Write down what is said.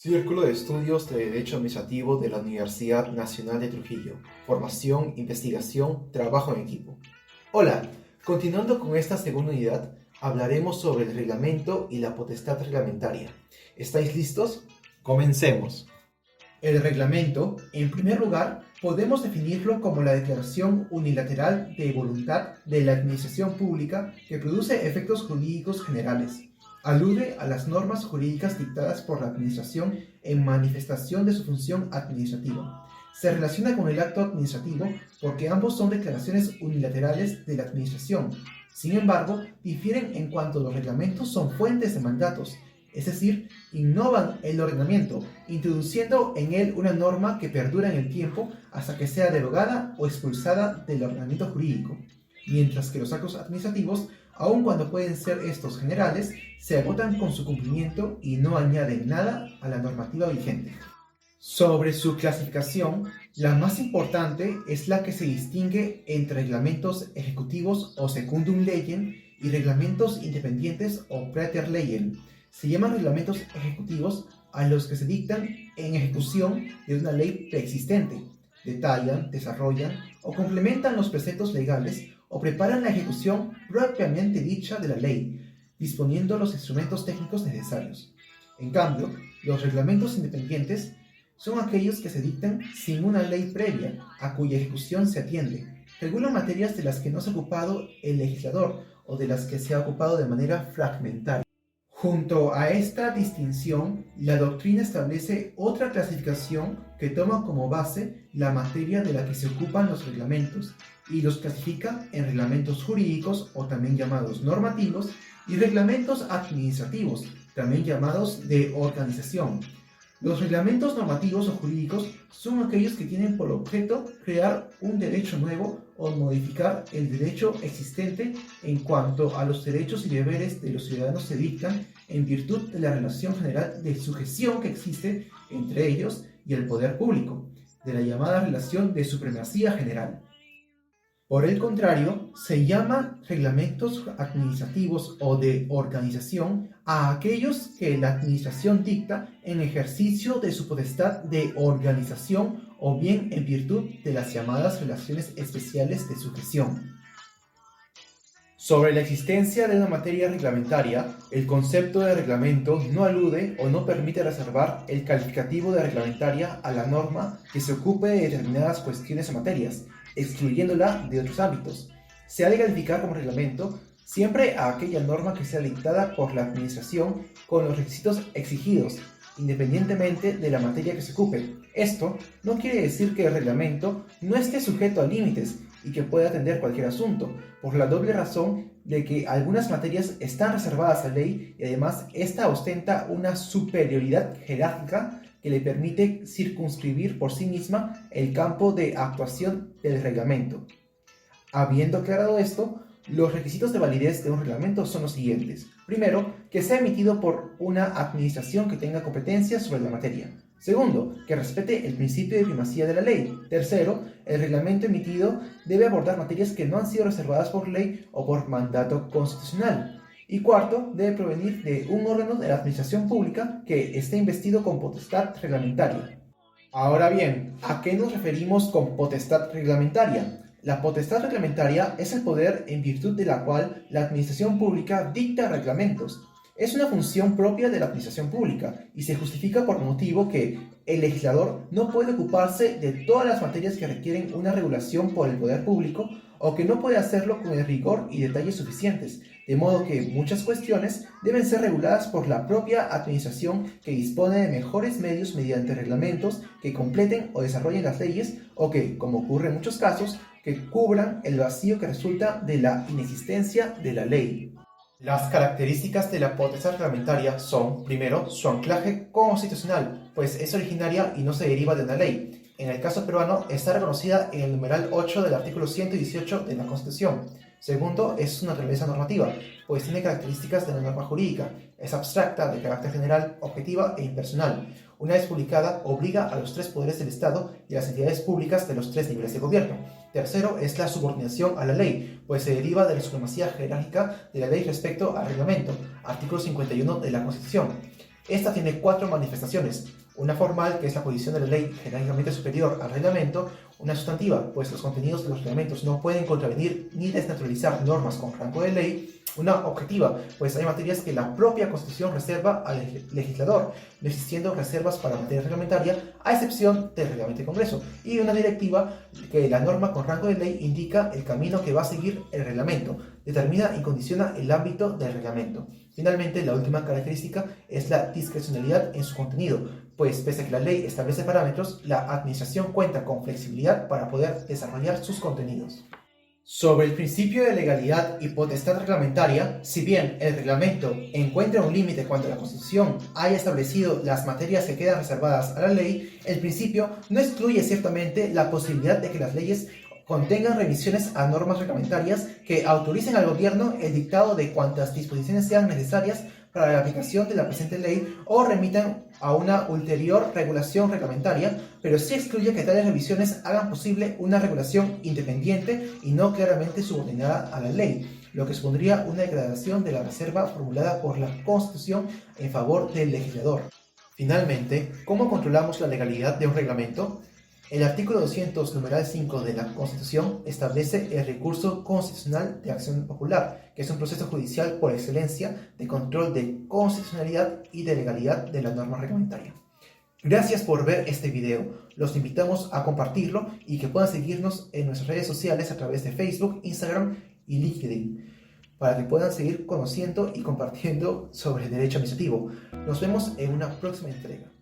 Círculo de Estudios de Derecho Administrativo de la Universidad Nacional de Trujillo. Formación, investigación, trabajo en equipo. Hola, continuando con esta segunda unidad, hablaremos sobre el reglamento y la potestad reglamentaria. ¿Estáis listos? Comencemos. El reglamento, en primer lugar, podemos definirlo como la declaración unilateral de voluntad de la administración pública que produce efectos jurídicos generales. Alude a las normas jurídicas dictadas por la administración en manifestación de su función administrativa. Se relaciona con el acto administrativo porque ambos son declaraciones unilaterales de la administración. Sin embargo, difieren en cuanto los reglamentos son fuentes de mandatos, es decir, innovan el ordenamiento, introduciendo en él una norma que perdura en el tiempo hasta que sea derogada o expulsada del ordenamiento jurídico, mientras que los actos administrativos, aun cuando pueden ser estos generales, se agotan con su cumplimiento y no añaden nada a la normativa vigente. Sobre su clasificación, la más importante es la que se distingue entre reglamentos ejecutivos o secundum legem y reglamentos independientes o praeter legem. Se llaman reglamentos ejecutivos a los que se dictan en ejecución de una ley preexistente, detallan, desarrollan o complementan los preceptos legales o preparan la ejecución propiamente dicha de la ley, disponiendo los instrumentos técnicos necesarios. En cambio, los reglamentos independientes son aquellos que se dictan sin una ley previa a cuya ejecución se atiende, regulan materias de las que no se ha ocupado el legislador o de las que se ha ocupado de manera fragmentaria. Junto a esta distinción, la doctrina establece otra clasificación que toma como base la materia de la que se ocupan los reglamentos y los clasifica en reglamentos jurídicos o también llamados normativos y reglamentos administrativos, también llamados de organización. Los reglamentos normativos o jurídicos son aquellos que tienen por objeto crear un derecho nuevo o modificar el derecho existente en cuanto a los derechos y deberes de los ciudadanos se dictan en virtud de la relación general de sujeción que existe entre ellos y el poder público, de la llamada relación de supremacía general. Por el contrario, se llama reglamentos administrativos o de organización a aquellos que la administración dicta en ejercicio de su potestad de organización o bien en virtud de las llamadas relaciones especiales de sujeción. Sobre la existencia de una materia reglamentaria, el concepto de reglamento no alude o no permite reservar el calificativo de reglamentaria a la norma que se ocupe de determinadas cuestiones o materias, excluyéndola de otros ámbitos. Se ha de calificar como reglamento siempre a aquella norma que sea dictada por la administración con los requisitos exigidos, independientemente de la materia que se ocupe. Esto no quiere decir que el reglamento no esté sujeto a límites y que pueda atender cualquier asunto, por la doble razón de que algunas materias están reservadas a ley y además esta ostenta una superioridad jerárquica que le permite circunscribir por sí misma el campo de actuación del reglamento. Habiendo aclarado esto, los requisitos de validez de un reglamento son los siguientes. Primero, que sea emitido por una administración que tenga competencia sobre la materia. Segundo, que respete el principio de primacía de la ley. Tercero, el reglamento emitido debe abordar materias que no han sido reservadas por ley o por mandato constitucional. Y cuarto, debe provenir de un órgano de la administración pública que esté investido con potestad reglamentaria. Ahora bien, ¿a qué nos referimos con potestad reglamentaria? La potestad reglamentaria es el poder en virtud de la cual la administración pública dicta reglamentos. Es una función propia de la administración pública y se justifica por motivo que el legislador no puede ocuparse de todas las materias que requieren una regulación por el poder público o que no puede hacerlo con el rigor y detalles suficientes, de modo que muchas cuestiones deben ser reguladas por la propia administración que dispone de mejores medios mediante reglamentos que completen o desarrollen las leyes o que, como ocurre en muchos casos, que cubran el vacío que resulta de la inexistencia de la ley. Las características de la potestad reglamentaria son, primero, su anclaje constitucional, pues es originaria y no se deriva de una ley. En el caso peruano, está reconocida en el numeral 8 del artículo 118 de la Constitución. Segundo, es una naturaleza normativa, pues tiene características de una norma jurídica. Es abstracta, de carácter general, objetiva e impersonal. Una vez publicada, obliga a los tres poderes del Estado y a las entidades públicas de los tres niveles de gobierno. Tercero, es la subordinación a la ley, pues se deriva de la supremacía jerárquica de la ley respecto al reglamento, artículo 51 de la Constitución. Esta tiene 4 manifestaciones: una formal, que es la posición de la ley jerárquicamente superior al reglamento; una sustantiva, pues los contenidos de los reglamentos no pueden contravenir ni desnaturalizar normas con rango de ley; una objetiva, pues hay materias que la propia Constitución reserva al legislador, no existiendo reservas para materia reglamentaria, a excepción del reglamento de Congreso; y una directiva, que la norma con rango de ley indica el camino que va a seguir el reglamento, determina y condiciona el ámbito del reglamento. Finalmente, la última característica es la discrecionalidad en su contenido, pues pese a que la ley establece parámetros, la administración cuenta con flexibilidad para poder desarrollar sus contenidos. Sobre el principio de legalidad y potestad reglamentaria, si bien el reglamento encuentra un límite cuando la Constitución haya establecido las materias que quedan reservadas a la ley, el principio no excluye ciertamente la posibilidad de que las leyes contengan revisiones a normas reglamentarias que autoricen al gobierno el dictado de cuantas disposiciones sean necesarias para la aplicación de la presente ley o remitan a una ulterior regulación reglamentaria, pero sí excluye que tales revisiones hagan posible una regulación independiente y no claramente subordinada a la ley, lo que supondría una degradación de la reserva formulada por la Constitución en favor del legislador. Finalmente, ¿cómo controlamos la legalidad de un reglamento? El artículo 200, numeral 5 de la Constitución establece el recurso constitucional de acción popular, que es un proceso judicial por excelencia de control de constitucionalidad y de legalidad de la norma reglamentaria. Gracias por ver este video. Los invitamos a compartirlo y que puedan seguirnos en nuestras redes sociales a través de Facebook, Instagram y LinkedIn, para que puedan seguir conociendo y compartiendo sobre el derecho administrativo. Nos vemos en una próxima entrega.